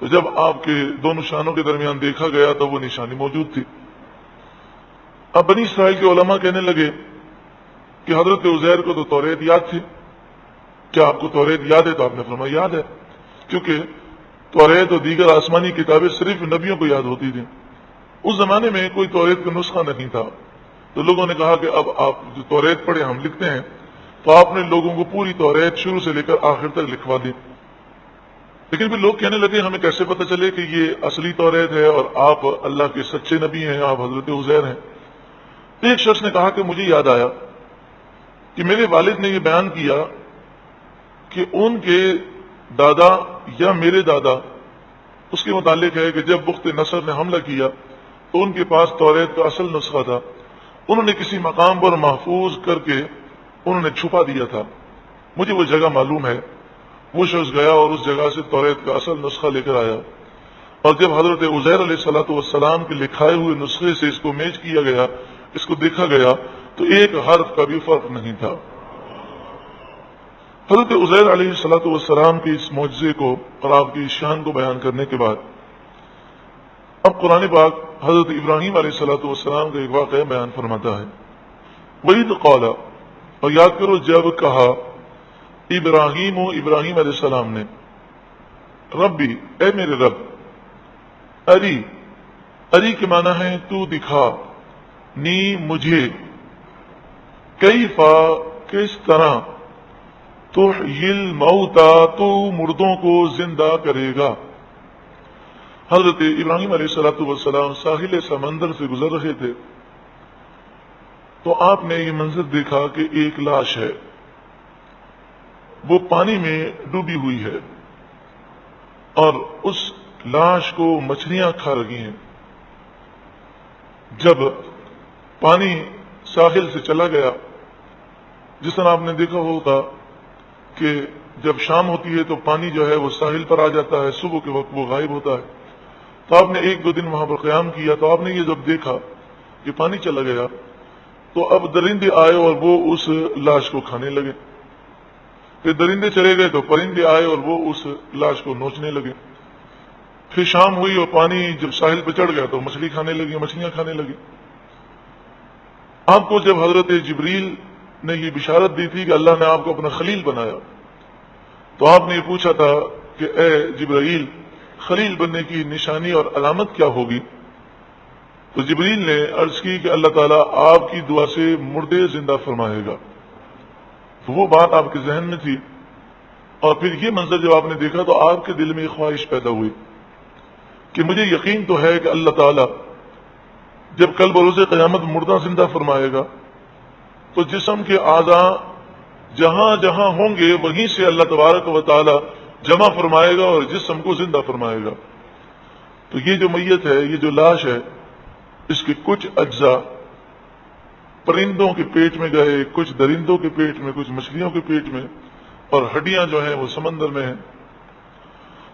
تو جب آپ کے دونوں شانوں کے درمیان دیکھا گیا تو وہ نشانی موجود تھی۔ اب بنی اسرائیل کے علماء کہنے لگے کہ حضرت عزیر کو تو توریت یاد تھی، کیا آپ کو توریت یاد ہے؟ تو آپ نے فرمایا یاد ہے، کیونکہ توریت اور دیگر آسمانی کتابیں صرف نبیوں کو یاد ہوتی تھیں۔ اس زمانے میں کوئی توریت کا نسخہ نہیں تھا، تو لوگوں نے کہا کہ اب آپ جو توریت پڑھے ہم لکھتے ہیں، تو آپ نے لوگوں کو پوری توریت شروع سے لے کر آخر تک لکھوا دی۔ لیکن پھر لوگ کہنے لگے ہمیں کیسے پتہ چلے کہ یہ اصلی توریت ہے اور آپ اللہ کے سچے نبی ہیں، آپ حضرت عزیر ہیں؟ تو ایک شخص نے کہا کہ مجھے یاد آیا کہ میرے والد نے یہ بیان کیا کہ ان کے دادا یا میرے دادا، اس کے متعلق ہے کہ جب بخت نصر نے حملہ کیا تو ان کے پاس توریت کا اصل نسخہ تھا، انہوں نے کسی مقام پر محفوظ کر کے انہوں نے چھپا دیا تھا۔ مجھے وہ جگہ معلوم ہے، وہ شخص گیا اور اس جگہ سے توریت کا اصل نسخہ لے کر آیا، اور جب حضرت عزیر علیہ الصلوۃ والسلام کے لکھائے ہوئے نسخے سے اس کو میچ کیا گیا، اس کو دیکھا گیا، تو ایک حرف کا بھی فرق نہیں تھا۔ حضرت عزیر علیہ الصلوۃ والسلام کے اس معجزے کو اور آپ کی شان کو بیان کرنے کے بعد اب قرآن پاک حضرت ابراہیم علیہ الصلوۃ والسلام کا ایک واقعہ بیان فرماتا ہے۔ وَإِذْ قَالَ، اور یاد کرو جب کہا ابراہیم علیہ السلام نے، ربی، اے میرے رب، اری کے معنی ہے تو دکھا، نی مجھے، کیفا کس طرح، تحیی الموتا تو مردوں کو زندہ کرے گا۔ حضرت ابراہیم علیہ الصلوۃ والسلام ساحل سمندر سے گزر رہے تھے تو آپ نے یہ منظر دیکھا کہ ایک لاش ہے، وہ پانی میں ڈوبی ہوئی ہے اور اس لاش کو مچھلیاں کھا رہی ہیں۔ جب پانی ساحل سے چلا گیا، جس طرح آپ نے دیکھا ہوگا کہ جب شام ہوتی ہے تو پانی جو ہے وہ ساحل پر آ جاتا ہے، صبح کے وقت وہ غائب ہوتا ہے، تو آپ نے ایک دو دن وہاں پر قیام کیا، تو آپ نے یہ جب دیکھا کہ پانی چلا گیا تو اب درندے آئے اور وہ اس لاش کو کھانے لگے، پھر درندے چلے گئے تو پرندے آئے اور وہ اس لاش کو نوچنے لگے، پھر شام ہوئی اور پانی جب ساحل پہ چڑھ گیا تو مچھلیاں کھانے لگی۔ آپ کو جب حضرت جبریل نے یہ بشارت دی تھی کہ اللہ نے آپ کو اپنا خلیل بنایا، تو آپ نے یہ پوچھا تھا کہ اے جبرائیل، خلیل بننے کی نشانی اور علامت کیا ہوگی؟ تو جبریل نے عرض کی کہ اللہ تعالیٰ آپ کی دعا سے مردے زندہ فرمائے گا۔ تو وہ بات آپ کے ذہن میں تھی، اور پھر یہ منظر جب آپ نے دیکھا تو آپ کے دل میں ایک خواہش پیدا ہوئی کہ مجھے یقین تو ہے کہ اللہ تعالیٰ جب کل بروز قیامت مردہ زندہ فرمائے گا تو جسم کے اعضاء جہاں جہاں ہوں گے وہیں سے اللہ تبارک و تعالیٰ جمع فرمائے گا اور جسم کو زندہ فرمائے گا۔ تو یہ جو میت ہے، یہ جو لاش ہے، اس کے کچھ اجزاء پرندوں کے پیٹ میں گئے، کچھ درندوں کے پیٹ میں، کچھ مچھلیوں کے پیٹ میں، اور ہڈیاں جو ہیں وہ سمندر میں ہیں۔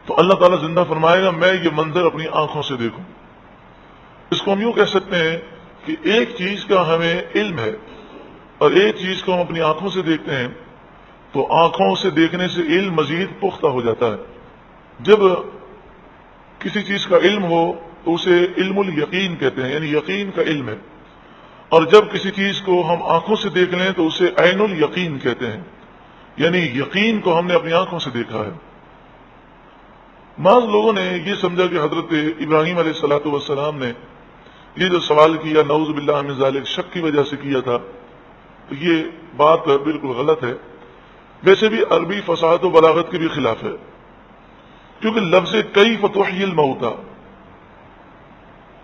تو اللہ تعالیٰ زندہ فرمائے گا، میں یہ منظر اپنی آنکھوں سے دیکھوں۔ اس کو ہم یوں کہہ سکتے ہیں کہ ایک چیز کا ہمیں علم ہے اور ایک چیز کو ہم اپنی آنکھوں سے دیکھتے ہیں، تو آنکھوں سے دیکھنے سے علم مزید پختہ ہو جاتا ہے۔ جب کسی چیز کا علم ہو تو اسے علم الیقین کہتے ہیں، یعنی یقین کا علم ہے، اور جب کسی چیز کو ہم آنکھوں سے دیکھ لیں تو اسے عین الیقین کہتے ہیں، یعنی یقین کو ہم نے اپنی آنکھوں سے دیکھا ہے۔ بعض لوگوں نے یہ سمجھا کہ حضرت ابراہیم علیہ الصلوۃ والسلام نے یہ جو سوال کیا نعوذ باللہ من ذالک شک کی وجہ سے کیا تھا، تو یہ بات بالکل غلط ہے۔ ویسے بھی عربی فصاحت و بلاغت کے بھی خلاف ہے، کیونکہ لفظ کیف تحیی الموتا،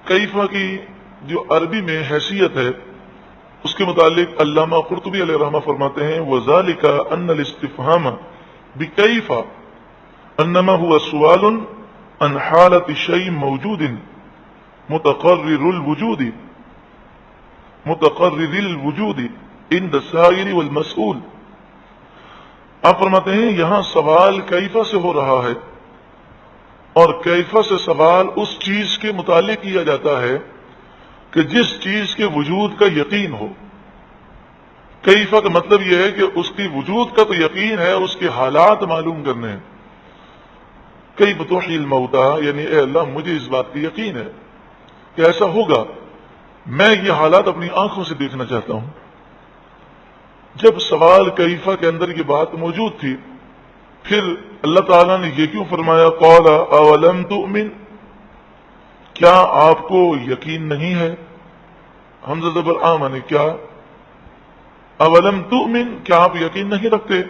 کیف کی جو عربی میں حیثیت ہے اس کے متعلق علامہ قرطبی علیہ رحمہ فرماتے ہیں وذالک ان الاستفہام بکیف انما هو سوال عن حالت شیء موجود متقرر الوجود عند السائل والمسئول۔ آپ فرماتے ہیں یہاں سوال کیفہ سے ہو رہا ہے، اور کیفہ سے سوال اس چیز کے متعلق کیا جاتا ہے کہ جس چیز کے وجود کا یقین ہو۔ کیفہ کا مطلب یہ ہے کہ اس کی وجود کا تو یقین ہے، اس کے حالات معلوم کرنے ہیں۔ کیف تحیی الموتا، یعنی اے اللہ مجھے اس بات کی یقین ہے کہ ایسا ہوگا، میں یہ حالات اپنی آنکھوں سے دیکھنا چاہتا ہوں۔ جب سوال کیفہ کے اندر یہ بات موجود تھی، پھر اللہ تعالیٰ نے یہ کیوں فرمایا قال اولم تؤمن، کیا آپ کو یقین نہیں ہے؟ حمزہ زبر آمن، کیا اولم تؤمن، کیا آپ یقین نہیں رکھتے؟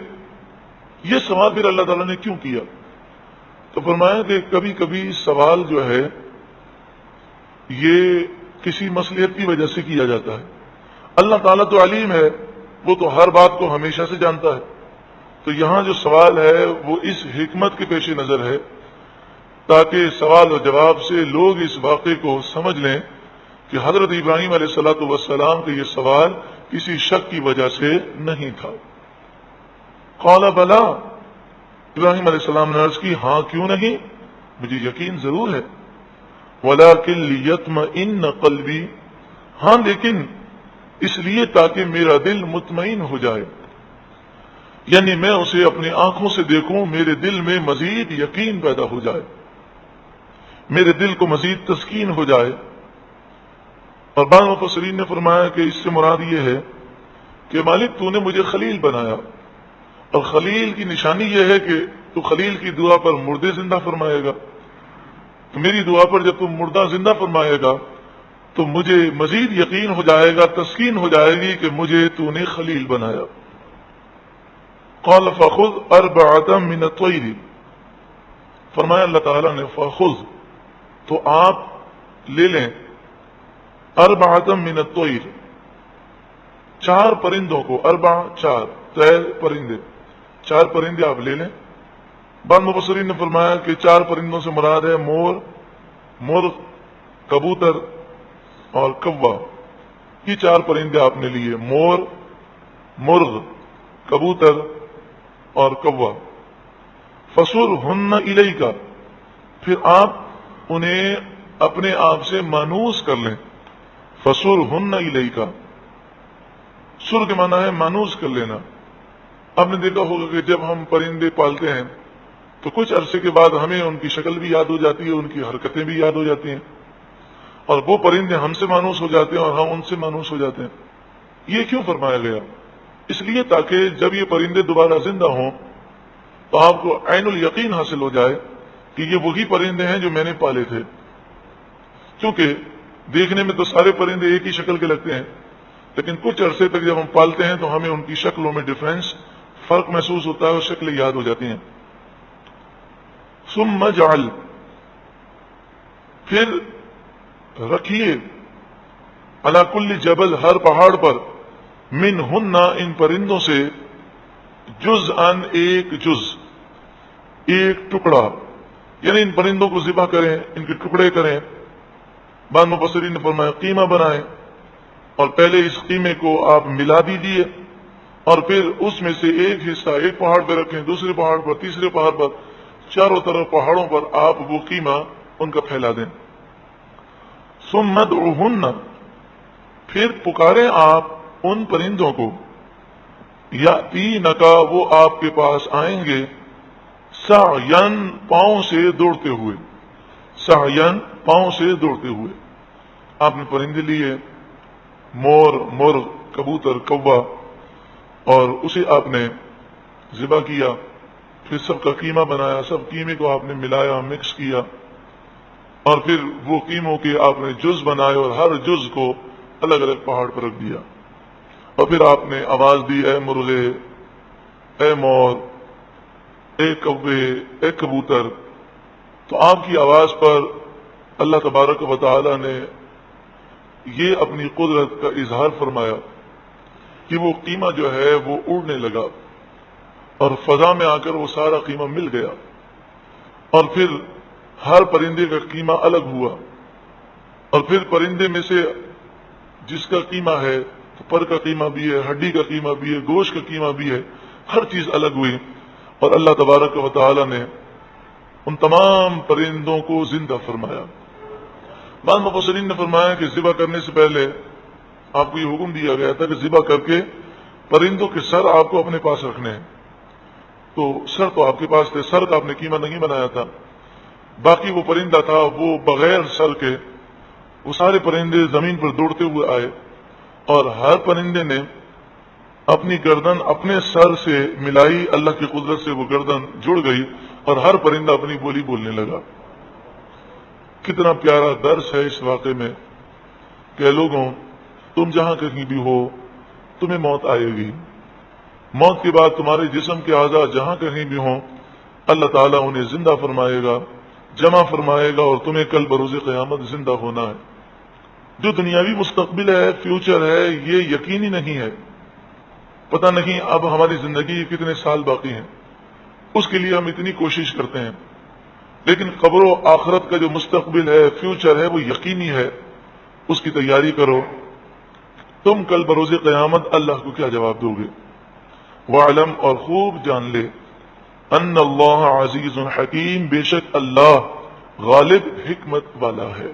یہ سوال پھر اللہ تعالیٰ نے کیوں کیا؟ تو فرمایا کہ کبھی کبھی سوال جو ہے یہ کسی مصلحت کی وجہ سے کیا جاتا ہے۔ اللہ تعالیٰ تو علیم ہے، وہ تو ہر بات کو ہمیشہ سے جانتا ہے، تو یہاں جو سوال ہے وہ اس حکمت کے پیش نظر ہے تاکہ سوال و جواب سے لوگ اس واقعے کو سمجھ لیں کہ حضرت ابراہیم علیہ الصلوۃ والسلام کا یہ سوال کسی شک کی وجہ سے نہیں تھا۔ قال بلا، ابراہیم علیہ السلام نے عرض کی ہاں کیوں نہیں، مجھے یقین ضرور ہے وَلَكِنْ لِيَطْمَئِنَّ قَلْبِي، ہاں لیکن اس لیے تاکہ میرا دل مطمئن ہو جائے، یعنی میں اسے اپنی آنکھوں سے دیکھوں، میرے دل میں مزید یقین پیدا ہو جائے، میرے دل کو مزید تسکین ہو جائے۔ اور بعض مفسرین نے فرمایا کہ اس سے مراد یہ ہے کہ مالک تو نے مجھے خلیل بنایا، اور خلیل کی نشانی یہ ہے کہ تو خلیل کی دعا پر مردے زندہ فرمائے گا، تو میری دعا پر جب تم مردہ زندہ فرمائے گا تو مجھے مزید یقین ہو جائے گا، تسکین ہو جائے گی کہ مجھے تو نے خلیل بنایا۔ قال فخذ اربعۃ من الطیر، فرمایا اللہ تعالیٰ نے فخذ، تو آپ لے لیں اربعۃ من الطیر، 4 پرندوں کو، اربع 4 طیر پرندے، 4 پرندے آپ لے لیں۔ بعض مفسرین نے فرمایا کہ 4 پرندوں سے مراد ہے مور، مرغ، کبوتر اور کوا، یہ 4 پرندے آپ نے لیے، مور، مرغ، کبوتر اور کوا۔ فصرہن الیک، پھر آپ انہیں اپنے آپ سے مانوس کر لیں۔ فصرہن الیک، سر کے معنی ہے مانوس کر لینا۔ آپ نے دیکھا ہوگا کہ جب ہم پرندے پالتے ہیں تو کچھ عرصے کے بعد ہمیں ان کی شکل بھی یاد ہو جاتی ہے، ان کی حرکتیں بھی یاد ہو جاتی ہیں، اور وہ پرندے ہم سے مانوس ہو جاتے ہیں اور ہم ان سے مانوس ہو جاتے ہیں۔ یہ کیوں فرمایا گیا؟ اس لیے تاکہ جب یہ پرندے دوبارہ زندہ ہوں تو آپ کو عین الیقین حاصل ہو جائے کہ یہ وہی پرندے ہیں جو میں نے پالے تھے۔ کیونکہ دیکھنے میں تو سارے پرندے ایک ہی شکل کے لگتے ہیں، لیکن کچھ عرصے تک جب ہم پالتے ہیں تو ہمیں ان کی شکلوں میں ڈفرینس، فرق محسوس ہوتا ہے اور شکلیں یاد ہو جاتی ہیں۔ ثم جعل، پھر رکھیے، علی کل جبل، ہر پہاڑ پر، منہن، ان پرندوں سے، جزءاً، ایک جز، ایک ٹکڑا، یعنی ان پرندوں کو ذبح کریں، ان کے ٹکڑے کریں۔ بعض مفسرین نے فرمایا قیمہ بنائیں، اور پہلے اس قیمے کو آپ ملا دیجیے، اور پھر اس میں سے ایک حصہ ایک پہاڑ پہ رکھیں، دوسرے پہاڑ پر، تیسرے پہاڑ پر، چاروں طرف پہاڑوں پر آپ وہ قیمہ ان کا پھیلا دیں۔ ثم ادعوہن، پھر پکاریں آپ ان پرندوں کو، یاتینک، وہ آپ کے پاس آئیں گے، سعین، پاؤں سے دوڑتے ہوئے، سعین، پاؤں سے دوڑتے ہوئے۔ آپ نے پرندے لیے، مور، مرغ، کبوتر، کوا، اور اسے آپ نے ذبح کیا، پھر سب کا قیمہ بنایا، سب قیمے کو آپ نے ملایا، مکس کیا، اور پھر وہ قیموں کے آپ نے جز بنائے اور ہر جز کو الگ الگ پہاڑ پر رکھ دیا، اور پھر آپ نے آواز دی، اے مرغے، اے مور، اے کوے، اے کبوتر۔ تو آپ کی آواز پر اللہ تبارک و تعالی نے یہ اپنی قدرت کا اظہار فرمایا کہ وہ قیمہ جو ہے وہ اڑنے لگا، اور فضا میں آ کر وہ سارا قیمہ مل گیا، اور پھر ہر پرندے کا قیمہ الگ ہوا، اور پھر پرندے میں سے جس کا قیمہ ہے، پر کا قیمہ بھی ہے، ہڈی کا قیمہ بھی ہے، گوشت کا قیمہ بھی ہے، ہر چیز الگ ہوئی، اور اللہ تبارک و تعالی نے ان تمام پرندوں کو زندہ فرمایا۔ بعض مفسرین نے فرمایا کہ ذبح کرنے سے پہلے آپ کو یہ حکم دیا گیا تھا کہ ذبح کر کے پرندوں کے سر آپ کو اپنے پاس رکھنے ہیں، تو سر تو آپ کے پاس تھے، سر کا آپ نے قیمہ نہیں بنایا تھا، باقی وہ پرندہ تھا وہ بغیر سر کے، وہ سارے پرندے زمین پر دوڑتے ہوئے آئے، اور ہر پرندے نے اپنی گردن اپنے سر سے ملائی، اللہ کی قدرت سے وہ گردن جڑ گئی، اور ہر پرندہ اپنی بولی بولنے لگا۔ کتنا پیارا درس ہے اس واقعے میں کہ لوگوں، تم جہاں کہیں بھی ہو تمہیں موت آئے گی، موت کے بعد تمہارے جسم کے اعضاء جہاں کہیں بھی ہوں اللہ تعالیٰ انہیں زندہ فرمائے گا، جمع فرمائے گا، اور تمہیں کل بروز قیامت زندہ ہونا ہے۔ جو دنیاوی مستقبل ہے، فیوچر ہے، یہ یقینی نہیں ہے، پتہ نہیں اب ہماری زندگی کتنے سال باقی ہیں، اس کے لیے ہم اتنی کوشش کرتے ہیں، لیکن قبر و آخرت کا جو مستقبل ہے، فیوچر ہے، وہ یقینی ہے، اس کی تیاری کرو، تم کل بروز قیامت اللہ کو کیا جواب دو گے۔ وَاعْلَمْ، اور خوب جان لے، ان اللہ عزیز حکیم، بے شک اللہ غالب حکمت والا ہے.